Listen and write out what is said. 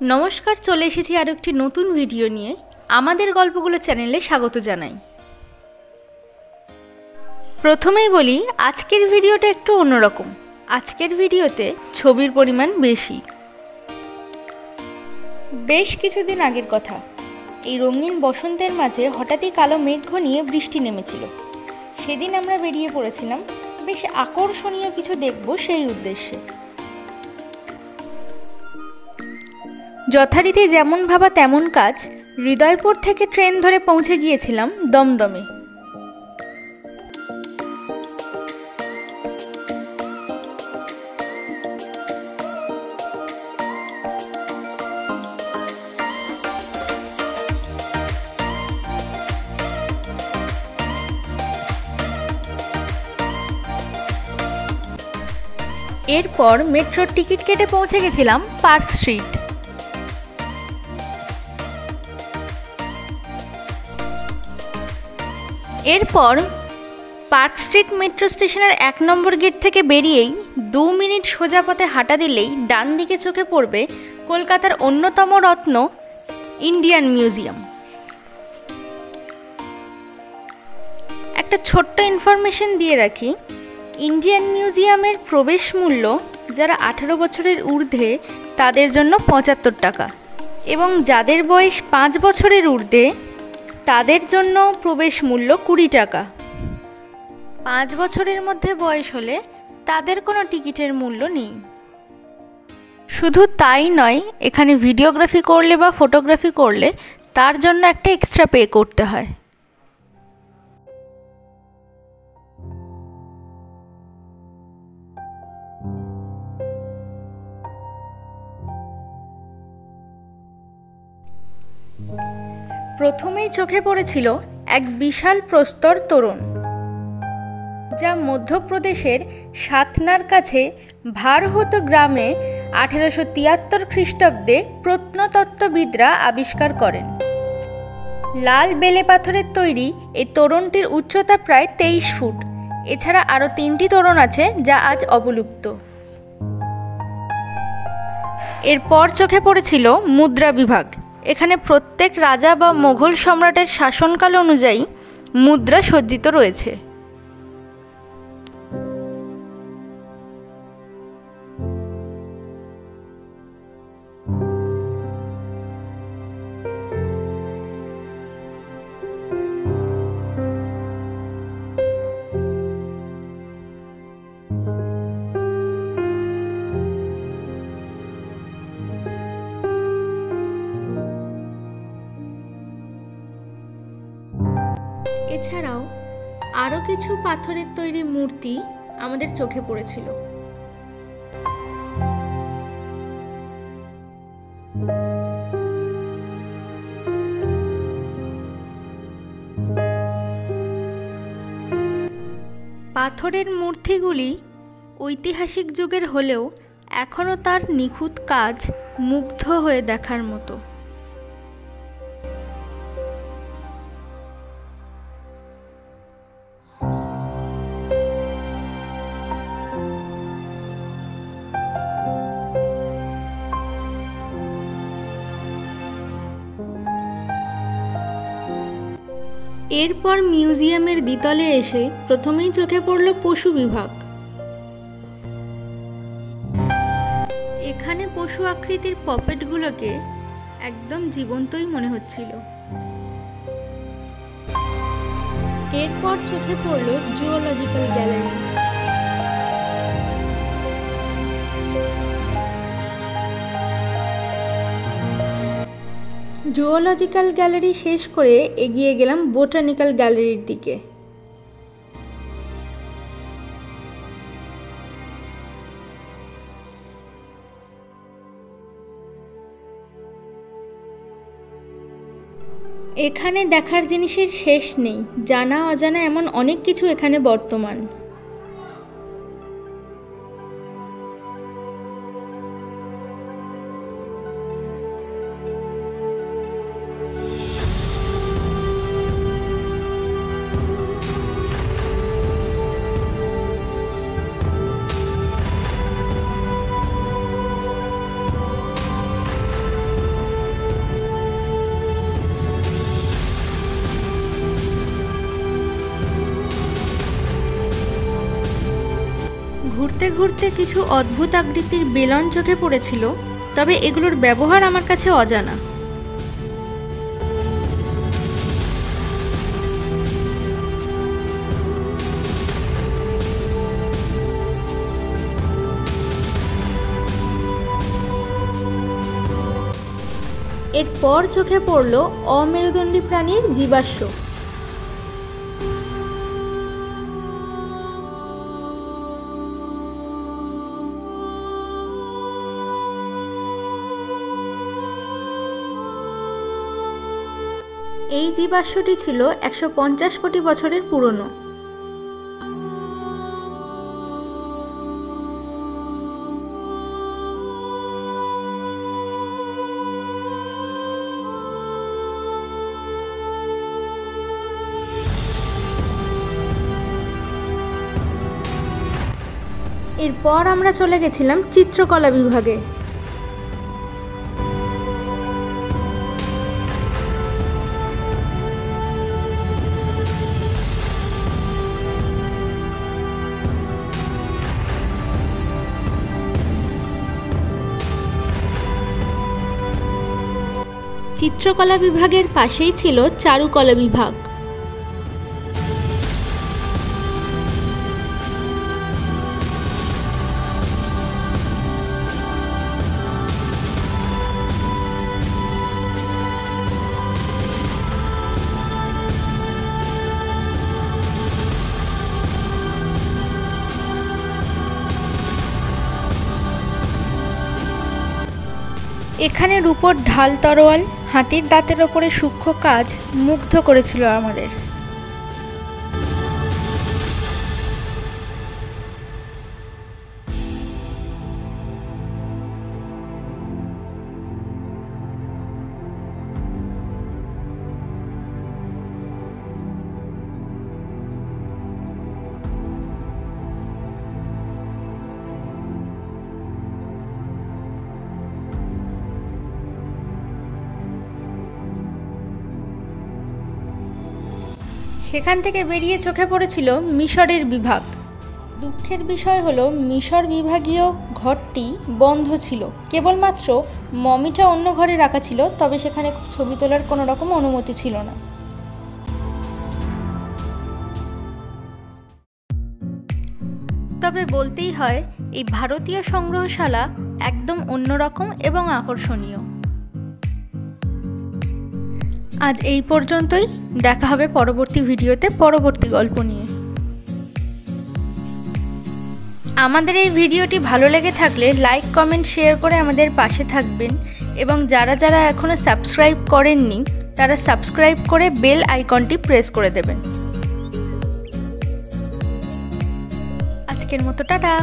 নমস্কার, চলে এসেছি আরও একটি নতুন ভিডিও নিয়ে। আমাদের গল্পগুলো চ্যানেলে স্বাগত জানাই। প্রথমেই বলি, আজকের ভিডিওটা একটু অন্যরকম। আজকের ভিডিওতে ছবির পরিমাণ বেশি। বেশ কিছুদিন আগের কথা, এই রঙিন বসন্তের মাঝে হঠাৎই কালো মেঘ ঘনিয়ে বৃষ্টি নেমেছিল। সেদিন আমরা বেরিয়ে পড়েছিলাম বেশ আকর্ষণীয় কিছু দেখব সেই উদ্দেশ্যে। যথারীতি যেমন ভাবা তেমন কাজ, হৃদয়পুর থেকে ট্রেন ধরে পৌঁছে গিয়েছিলাম দমদমে। এরপর মেট্রোর টিকিট কেটে পৌঁছে গেছিলাম পার্ক স্ট্রিট। এরপর পার্ক স্ট্রিট মেট্রো স্টেশনের 1 নম্বর গেট থেকে বেরিয়েই 2 মিনিট সোজা পথে হাঁটা দিলেই ডান দিকে চোখে পড়বে কলকাতার অন্যতম রত্ন ইন্ডিয়ান মিউজিয়াম। একটা ছোট্ট ইনফরমেশন দিয়ে রাখি, ইন্ডিয়ান মিউজিয়ামের প্রবেশ মূল্য যারা 18 বছরের ঊর্ধ্বে তাদের জন্য 75 টাকা, এবং যাদের বয়স 5 বছরের ঊর্ধ্বে তাদের জন্য প্রবেশ মূল্য 20 টাকা। 5 বছরের মধ্যে বয়স হলে তাদের কোনো টিকিটের মূল্য নেই। শুধু তাই নয়, এখানে ভিডিওগ্রাফি করলে বা ফটোগ্রাফি করলে তার জন্য একটা এক্সট্রা পে করতে হয়। প্রথমেই চোখে পড়েছিল এক বিশাল প্রস্তর তোরণ, যা মধ্যপ্রদেশের সাতনার কাছে ভারহত গ্রামে 1873 খ্রিস্টাব্দে প্রত্নতত্ত্ববিদরা আবিষ্কার করেন। লাল বেলে পাথরের তৈরি এই তোরণটির উচ্চতা প্রায় 23 ফুট। এছাড়া আরও 3টি তোরণ আছে যা আজ অবলুপ্ত। এরপর চোখে পড়েছিল মুদ্রা বিভাগ। এখানে প্রত্যেক রাজা বা মোগল সম্রাটের শাসনকাল অনুযায়ী মুদ্রা সজ্জিত রয়েছে। এছাড়াও আরও কিছু পাথরের তৈরি মূর্তি আমাদের চোখে পড়েছিল। পাথরের মূর্তিগুলি ঐতিহাসিক যুগের হলেও এখনও তার নিখুঁত কাজ মুগ্ধ হয়ে দেখার মতো। এরপর মিউজিয়ামের দ্বিতলে এসে প্রথমেই চোখে পড়ল পশু বিভাগ। এখানে পশু আকৃতির পপেটগুলোকে একদম জীবন্তই মনে হচ্ছিল। এরপর চোখে পড়ল জুওলজিক্যাল গ্যালারি। জুওলজিক্যাল গ্যালারি শেষ করে এগিয়ে গেলাম বোটানিক্যাল গ্যালারির দিকে। এখানে দেখার জিনিসের শেষ নেই। জানা অজানা এমন অনেক কিছু এখানে বর্তমান। ঘুরতে ঘুরতে কিছু অদ্ভুত আকৃতির বেলন চোখে পড়েছিল, তবে এগুলোর ব্যবহার আমার কাছে অজানা। এরপর চোখে পড়ল অমেরুদণ্ডী প্রাণীর জীবাশ্ম। এই জীবাশ্মটি ছিল 150 কোটি বছরের পুরনো। এরপর আমরা চলে গেছিলাম চিত্রকলা বিভাগে। চিত্রকলা বিভাগের পাশেই ছিল চারুকলা বিভাগ। এখানে রূপোর ঢাল তরোয়াল, হাতির দাঁতের ওপরে সূক্ষ্ম কাজ মুগ্ধ করেছিল আমাদের। সেখান থেকে বেরিয়ে চোখে পড়েছিল মিশরের বিভাগ। দুঃখের বিষয় হলো মিশর বিভাগীয় ঘরটি বন্ধ ছিল, কেবলমাত্র মমিটা অন্য ঘরে রাখা ছিল, তবে সেখানে ছবি তোলার কোনো রকম অনুমতি ছিল না। তবে বলতেই হয় এই ভারতীয় সংগ্রহশালা একদম অন্যরকম এবং আকর্ষণীয়। আজ এই পর্যন্তই, দেখা হবে পরবর্তী ভিডিওতে পরবর্তী গল্প নিয়ে। আমাদের এই ভিডিওটি ভালো লেগে থাকলে লাইক, কমেন্ট, শেয়ার করে আমাদের পাশে থাকবেন এবং যারা যারা এখনও সাবস্ক্রাইব করেননি তারা সাবস্ক্রাইব করে বেল আইকনটি প্রেস করে দেবেন। আজকের মতো টাটা।